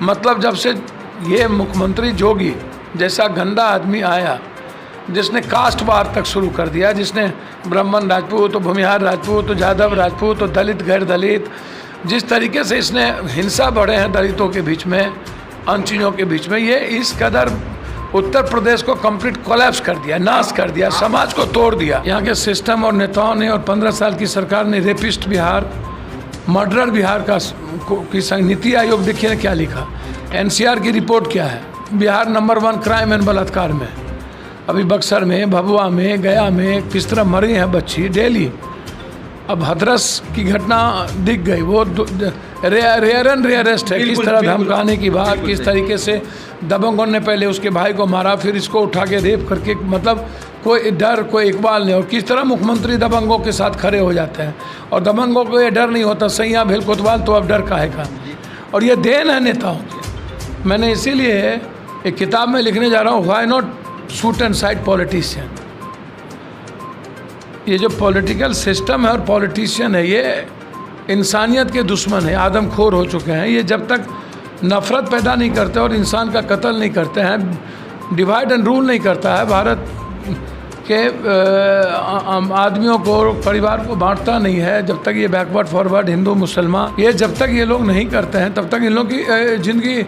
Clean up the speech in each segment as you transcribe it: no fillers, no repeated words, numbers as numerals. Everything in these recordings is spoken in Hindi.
मतलब जब से ये मुख्यमंत्री जोगी जैसा गंदा आदमी आया, जिसने कास्ट वार तक शुरू कर दिया, जिसने ब्राह्मण राजपूत, तो भूमिहार राजपूत, तो जादव राजपूत, तो दलित गैर दलित, जिस तरीके से इसने हिंसा बढ़े हैं दलितों के बीच में, अन्य चीज़ों के बीच में, ये इस कदर उत्तर प्रदेश को कंप्लीट कोलैप्स कर दिया, नाश कर दिया, समाज को तोड़ दिया। यहाँ के सिस्टम और नेताओं ने और 15 साल की सरकार ने रेपिस्ट बिहार, मर्डरर बिहार की नीति आयोग देखिए क्या लिखा, एनसीआर की रिपोर्ट क्या है, बिहार नंबर 1 क्राइम एंड बलात्कार में। अभी बक्सर में, भभुआ में, गया में किस तरह मरी हैं बच्ची डेली। अब हाथरस की घटना दिख गई, वो रेयर एंड रेयरेस्ट है। किस तरह धमकाने की बात, किस तरीके से दबंगों ने पहले उसके भाई को मारा, फिर इसको उठा के रेप करके, मतलब कोई डर, कोई इकबाल नहीं। और किस तरह मुख्यमंत्री दबंगों के साथ खड़े हो जाते हैं, और दबंगों को ये डर नहीं होता, सैया भेल कोतवाल तो अब डर काहे का। और ये देन है नेताओं की। मैंने इसीलिए एक किताब में लिखने जा रहा हूँ, why not shoot and side politician. ये जो पॉलिटिकल सिस्टम है और पॉलिटिशियन है, ये इंसानियत के दुश्मन है, आदमखोर हो चुके हैं। ये जब तक नफ़रत पैदा नहीं करते और इंसान का कत्ल नहीं करते हैं, डिवाइड एंड रूल नहीं करता है, भारत के आदमियों को, परिवार को बांटता नहीं है, जब तक ये बैकवर्ड फॉरवर्ड हिंदू मुसलमान, ये जब तक ये लोग नहीं करते हैं, तब तक इन लोग की जिंदगी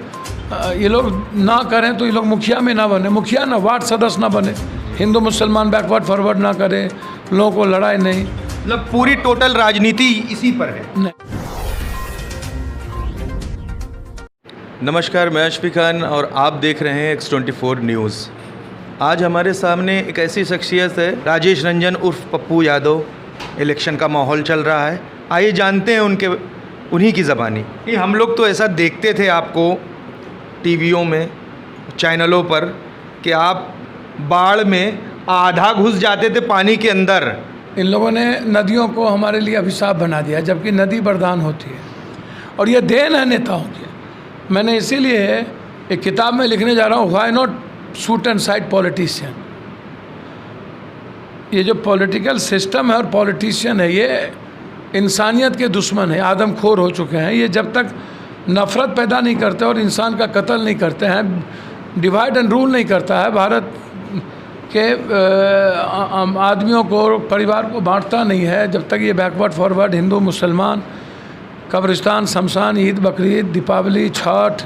ये लोग ना करें तो ये लोग मुखिया में ना बने, मुखिया ना वार्ड सदस्य ना बने, हिंदू मुसलमान बैकवर्ड फॉरवर्ड ना करे, लोगों को लड़ाई नहीं, मतलब पूरी टोटल राजनीति इसी पर है। नहीं। नमस्कार, मैं अशफी खान और आप देख रहे हैं X24 न्यूज़। आज हमारे सामने एक ऐसी शख्सियत है, राजेश रंजन उर्फ पप्पू यादव। इलेक्शन का माहौल चल रहा है, आइए जानते हैं उन्हीं की ज़बानी। कि हम लोग तो ऐसा देखते थे आपको टीवियों में, चैनलों पर, कि आप बाढ़ में आधा घुस जाते थे पानी के अंदर। इन लोगों ने नदियों को हमारे लिए अभिशाप बना दिया, जबकि नदी वरदान होती है, और ये देन है नेताओं की। मैंने इसीलिए एक किताब में लिखने जा रहा हूँ, why not shoot and side politician. ये जो पॉलिटिकल सिस्टम है और पॉलिटिशियन है, ये इंसानियत के दुश्मन है, आदमखोर हो चुके हैं। ये जब तक नफ़रत पैदा नहीं करते और इंसान का कत्ल नहीं करते हैं, डिवाइड एंड रूल नहीं करता है, भारत के आदमियों को, परिवार को बांटता नहीं है, जब तक ये बैकवर्ड फॉरवर्ड हिंदू मुसलमान, कब्रिस्तान, शमशान, ईद, बकरीद, दीपावली, छठ,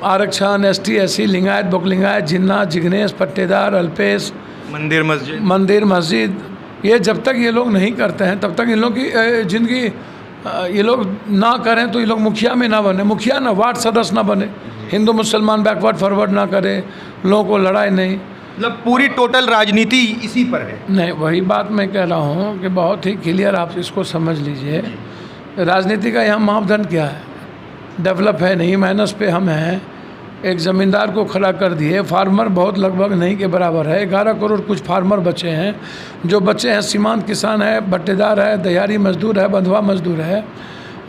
आरक्षण, ST SC, लिंगायत, बुकलिंगायत, जिन्ना, जिग्नेश, पट्टेदार, अल्पेश, मंदिर मस्जिद, ये जब तक ये लोग नहीं करते हैं, तब तक इन लोग की जिंदगी ये लोग ना करें तो ये लोग मुखिया में ना बने, मुखिया ना वार्ड सदस्य ना बने, हिंदू मुसलमान बैकवर्ड फॉरवर्ड ना करे, लोगों को लड़ाई नहीं, मतलब पूरी टोटल राजनीति इसी पर है। नहीं, वही बात मैं कह रहा हूँ कि बहुत ही क्लियर आप इसको समझ लीजिए। राजनीति का यहाँ मापदंड क्या है? डेवलप है नहीं, माइनस पे हम हैं। एक ज़मींदार को खड़ा कर दिए, फार्मर बहुत लगभग नहीं के बराबर है, 11 करोड़ कुछ फार्मर बचे हैं, जो बच्चे हैं सीमांत किसान है, बट्टेदार है, दिहाड़ी मजदूर है, बंधुआ मजदूर है,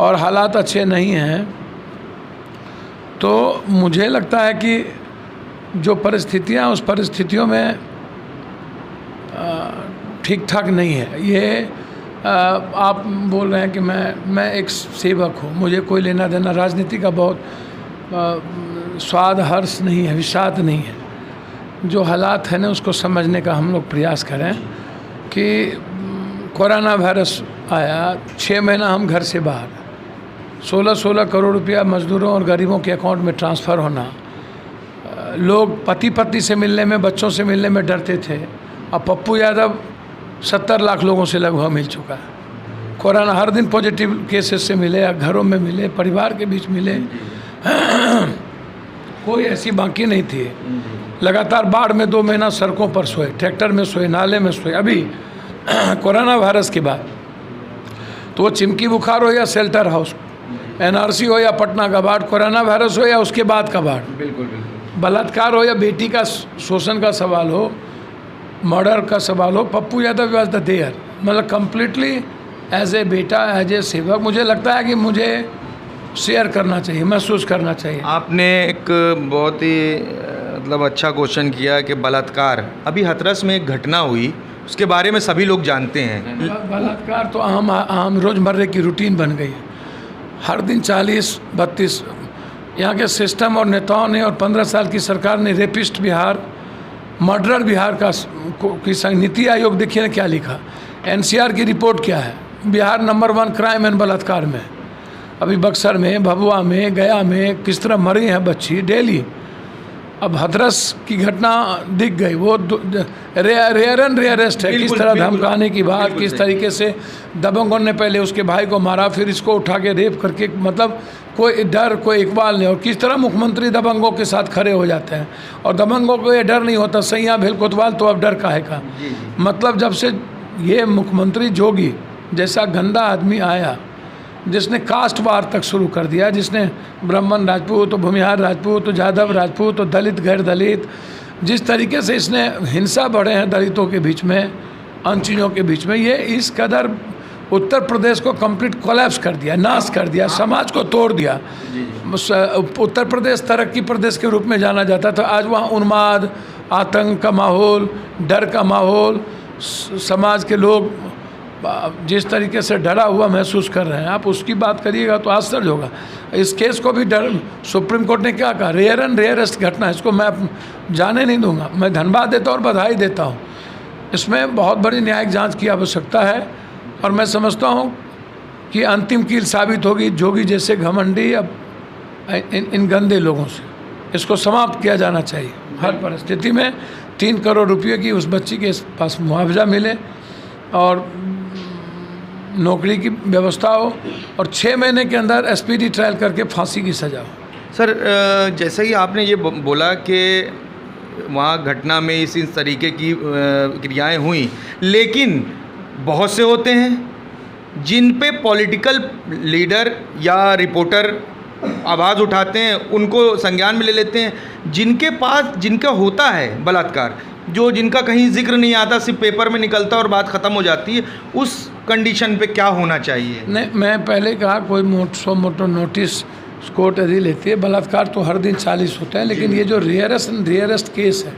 और हालात अच्छे नहीं हैं। तो मुझे लगता है कि जो परिस्थितियाँ, उस परिस्थितियों में ठीक ठाक नहीं है। ये आप बोल रहे हैं कि मैं एक सेवक हूँ, मुझे कोई लेना देना राजनीति का बहुत स्वाद हर्ष नहीं है, विषाद नहीं है। जो हालात है ना, उसको समझने का हम लोग प्रयास करें कि कोरोना वायरस आया, 6 महीना हम घर से बाहर, 16-16 करोड़ रुपया मजदूरों और गरीबों के अकाउंट में ट्रांसफ़र होना, लोग पति पत्नी से मिलने में, बच्चों से मिलने में डरते थे। अब पप्पू यादव 70 लाख लोगों से लगभग मिल चुका है। कोरोना हर दिन पॉजिटिव केसेस से मिले, या घरों में मिले, परिवार के बीच मिले, कोई ऐसी बाकी नहीं थी। लगातार बाढ़ में 2 महीना सड़कों पर सोए, ट्रैक्टर में सोए, नाले में सोए। अभी कोरोना वायरस के बाद तो वो चिमकी बुखार हो या शेल्टर हाउस, NRC हो या पटना का बाढ़, कोरोना वायरस हो या उसके बाद का बाढ़, बिल्कुल बलात्कार हो या बेटी का शोषण का सवाल हो, मर्डर का सवाल हो, Pappu Yadav was the there. मतलब कम्प्लीटली एज ए बेटा, एज ए सेवक, मुझे लगता है कि मुझे शेयर करना चाहिए, महसूस करना चाहिए। आपने एक बहुत ही मतलब अच्छा क्वेश्चन किया कि बलात्कार, अभी हाथरस में एक घटना हुई, उसके बारे में सभी लोग जानते हैं। बलात्कार तो आम रोज़मर्रे की रूटीन बन गई है। हर दिन 40-32 यहाँ के सिस्टम और नेताओं ने और 15 साल की सरकार ने रेपिस्ट बिहार, मर्डरर बिहार की नीति आयोग देखिए ना क्या लिखा। एनसीआर की रिपोर्ट क्या है, बिहार नंबर 1 क्राइम एंड बलात्कार में। अभी बक्सर में, भभुआ में, गया में किस तरह मरी हैं बच्ची डेली। अब हाथरस की घटना दिख गई, वो रेयर एंड रेयरेस्ट है। किस तरह धमकाने की बात, किस तरीके से दबंगों ने पहले उसके भाई को मारा, फिर इसको उठा के रेप करके, मतलब कोई डर, कोई इकबाल नहीं। और किस तरह मुख्यमंत्री दबंगों के साथ खड़े हो जाते हैं, और दबंगों को ये डर नहीं होता। सैया भेल कोतवाल तो अब डर काहे का। मतलब जब से ये मुख्यमंत्री जोगी जैसा गंदा आदमी आया, जिसने कास्ट वार तक शुरू कर दिया, जिसने ब्राह्मण राजपूत तो भूमिहार राजपूत तो जादव राजपूत तो दलित गैर दलित, जिस तरीके से इसने हिंसा बढ़े हैं दलितों के बीच में, अन्य चीज़ों के बीच में, ये इस कदर उत्तर प्रदेश को कंप्लीट कोलैप्स कर दिया, नाश कर दिया, समाज को तोड़ दिया। उत्तर प्रदेश तरक्की प्रदेश के रूप में जाना जाता था, आज वहाँ उन्माद, आतंक का माहौल, डर का माहौल, समाज के लोग जिस तरीके से डरा हुआ महसूस कर रहे हैं। आप उसकी बात करिएगा तो आश्चर्य होगा। इस केस को भी सुप्रीम कोर्ट ने क्या कहा, रेयर एंड रेयरेस्ट घटना, इसको मैं जाने नहीं दूंगा। मैं धन्यवाद देता हूँ और बधाई देता हूँ। इसमें बहुत बड़ी न्यायिक जांच की आवश्यकता है, और मैं समझता हूँ कि अंतिम कील साबित होगी जोगी जैसे घमंडी अब इन गंदे लोगों से। इसको समाप्त किया जाना चाहिए। हर परिस्थिति में 3 करोड़ रुपये की उस बच्ची के पास मुआवजा मिले, और नौकरी की व्यवस्था हो, और 6 महीने के अंदर एसपीडी ट्रायल करके फांसी की सज़ा हो। सर, जैसे ही आपने ये बोला कि वहाँ घटना में इस तरीके की क्रियाएं हुई, लेकिन बहुत से होते हैं जिन पे पॉलिटिकल लीडर या रिपोर्टर आवाज़ उठाते हैं, उनको संज्ञान में ले लेते हैं। जिनका होता है बलात्कार, जिनका कहीं जिक्र नहीं आता, सिर्फ पेपर में निकलता और बात ख़त्म हो जाती है, उस कंडीशन पे क्या होना चाहिए? नहीं, मैं पहले कहा कोई मोटो नोटिस कोर्ट यदि लेती है। बलात्कार तो हर दिन 40 होते हैं, लेकिन ये जो रेयरेस्ट केस है,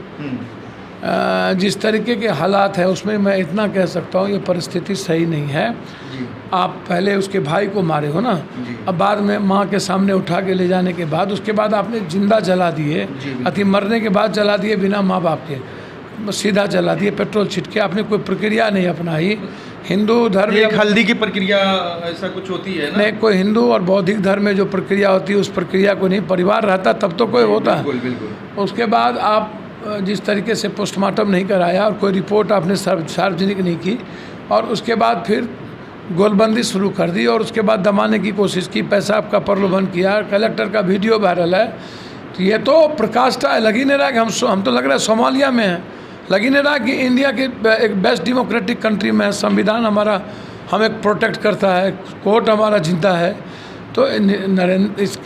जिस तरीके के हालात हैं, उसमें मैं इतना कह सकता हूँ ये परिस्थिति सही नहीं है। आप पहले उसके भाई को मारे हो ना, अब बाद में माँ के सामने उठा के ले जाने के बाद, उसके बाद आपने जिंदा जला दिए, अति मरने के बाद जला दिए बिना माँ बाप के, सीधा जला दिए, पेट्रोल छिटके। आपने कोई प्रक्रिया नहीं अपनाई। हिंदू धर्म एक हल्दी की प्रक्रिया ऐसा कुछ होती है ना? नहीं, कोई हिंदू और बौद्धिक धर्म में जो प्रक्रिया होती है उस प्रक्रिया को नहीं, परिवार रहता तब तो कोई होता है। बिल्कुल। उसके बाद आप जिस तरीके से पोस्टमार्टम नहीं कराया और कोई रिपोर्ट आपने सार्वजनिक नहीं की, और उसके बाद फिर गोलबंदी शुरू कर दी, और उसके बाद दबाने की कोशिश की, पेशाब का प्रलोभन किया, कलेक्टर का वीडियो वायरल है। तो ये तो प्रकाष्ठा है। लग ही नहीं रहा कि हम तो लग रहा है सोमालिया में हैं। लग ही नहीं रहा कि इंडिया के एक बेस्ट डेमोक्रेटिक कंट्री में है। संविधान हमारा हमें प्रोटेक्ट करता है, कोर्ट हमारा जिंदा है। तो इस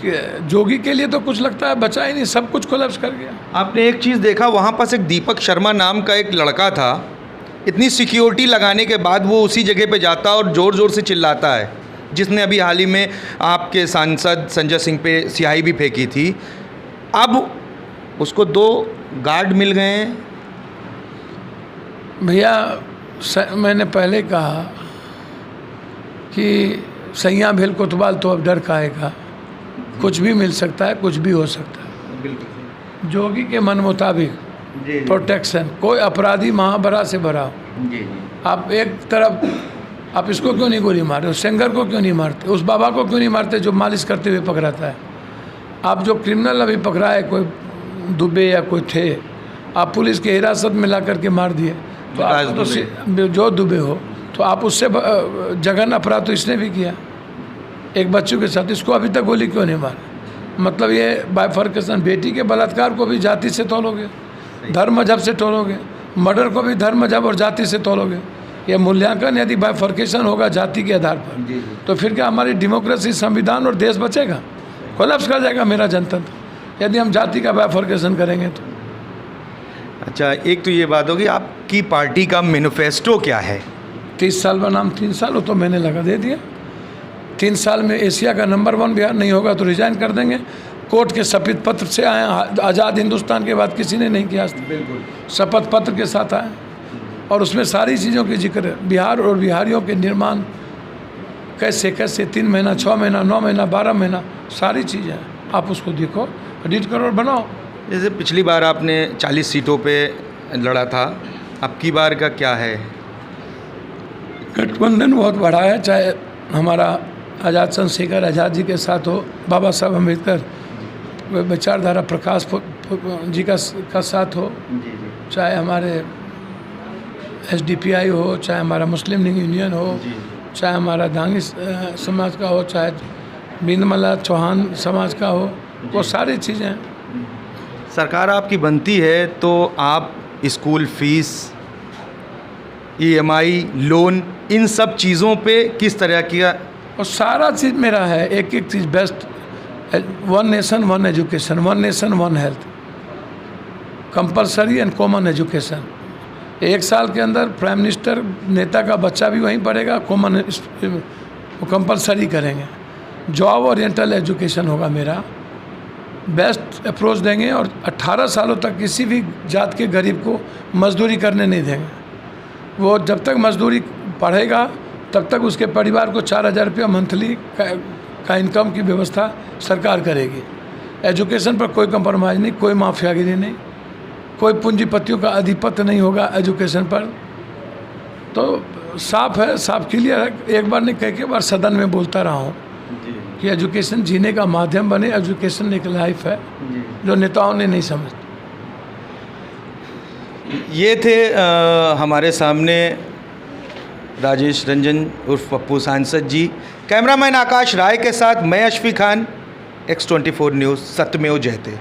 जोगी के लिए तो कुछ लगता है बचा ही नहीं, सब कुछ कोलैप्स कर गया। आपने एक चीज़ देखा, वहाँ पास एक दीपक शर्मा नाम का एक लड़का था, इतनी सिक्योरिटी लगाने के बाद वो उसी जगह पे जाता और ज़ोर ज़ोर से चिल्लाता है, जिसने अभी हाल ही में आपके सांसद संजय सिंह पे स्याही भी फेंकी थी। अब उसको 2 गार्ड मिल गए हैं। भैया, मैंने पहले कहा कि सैया भेल कोतवाल तो अब डर काहेगा। कुछ भी मिल सकता है, कुछ भी हो सकता है। बिल्कुल। जोगी के मन मुताबिक प्रोटेक्शन, कोई अपराधी महाबरा से भरा हो। आप एक तरफ आप इसको क्यों नहीं गोली मारते, उस सिंगर को क्यों नहीं मारते, उस बाबा को क्यों नहीं मारते जो मालिश करते हुए पकड़ाता है। आप जो क्रिमिनल अभी पकड़ा है, कोई दुबे या कोई थे, आप पुलिस के हिरासत में ला करके मार दिए। तो आप तो जो दुबे हो, तो आप उससे जघन्य अपराध तो इसने भी किया एक बच्चों के साथ। इसको अभी तक गोली क्यों नहीं मारा? मतलब ये बाइफर्केशन, बेटी के बलात्कार को भी जाति से तोलोगे, धर्म मजहब से तोलोगे, मर्डर को भी धर्म मजहब और जाति से तोलोगे। ये मूल्यांकन यदि बाइफर्केशन होगा जाति के आधार पर, तो फिर क्या हमारी डेमोक्रेसी, संविधान और देश बचेगा? कोलैप्स कर जाएगा मेरा जनतंत्र यदि हम जाति का बाइफर्केशन करेंगे तो। अच्छा, एक तो ये बात होगी, आपकी पार्टी का मैनिफेस्टो क्या है? 30 साल का नाम 3 साल हो तो मैंने लगा दे दिया। 3 साल में एशिया का नंबर 1 बिहार नहीं होगा तो रिजाइन कर देंगे। कोर्ट के शपथ पत्र से आए, आज़ाद हिंदुस्तान के बाद किसी ने नहीं किया। बिल्कुल शपथ पत्र के साथ आए, और उसमें सारी चीज़ों की जिक्र है। बिहार और बिहारियों के निर्माण कैसे कैसे, 3 महीना, 6 महीना, 9 महीना, 12 महीना, सारी चीज़ें हैं। आप उसको देखो, एडिट करो और बनाओ। जैसे पिछली बार आपने 40 सीटों पे लड़ा था, अब की बार का क्या है? गठबंधन बहुत बड़ा है, चाहे हमारा आज़ाद चंद्रशेखर आज़ाद जी के साथ हो, बाबा साहब अम्बेडकर विचारधारा प्रकाश जी का साथ हो, चाहे हमारे SDPI हो, चाहे हमारा मुस्लिम लीग यूनियन हो, चाहे हमारा दांगी समाज का हो, चाहे बीनमला चौहान समाज का हो, वो सारी चीज़ें हैं। सरकार आपकी बनती है तो आप स्कूल फीस, EMI, लोन, इन सब चीज़ों पे किस तरह किया? और सारा चीज़ मेरा है, एक एक चीज़ best. 1 nation 1 education, 1 nation 1 health, compulsory and common education. 1 साल के अंदर प्राइम मिनिस्टर नेता का बच्चा भी वहीं पढ़ेगा, कॉमन कंपलसरी करेंगे। जॉब ओरिएंटल एजुकेशन होगा मेरा, बेस्ट अप्रोच देंगे और 18 सालों तक किसी भी जात के गरीब को मजदूरी करने नहीं देंगे। वो जब तक मजदूरी पढ़ेगा तब तक उसके परिवार को 4000 रुपया मंथली का इनकम की व्यवस्था सरकार करेगी। एजुकेशन पर कोई कंप्रोमाइज़ नहीं, कोई माफियागिरी नहीं, कोई पूंजीपतियों का आधिपत्य नहीं होगा एजुकेशन पर। तो साफ है, साफ क्लियर है। एक बार नहीं कई बार सदन में बोलता रहा हूँ कि एजुकेशन जीने का माध्यम बने, एजुकेशन एक लाइफ है जो नेताओं ने नहीं समझ। ये थे हमारे सामने राजेश रंजन उर्फ पप्पू सांसद जी। कैमरामैन आकाश राय के साथ मैं अशफी खान, X24 न्यूज़, सत्यमेव जयते।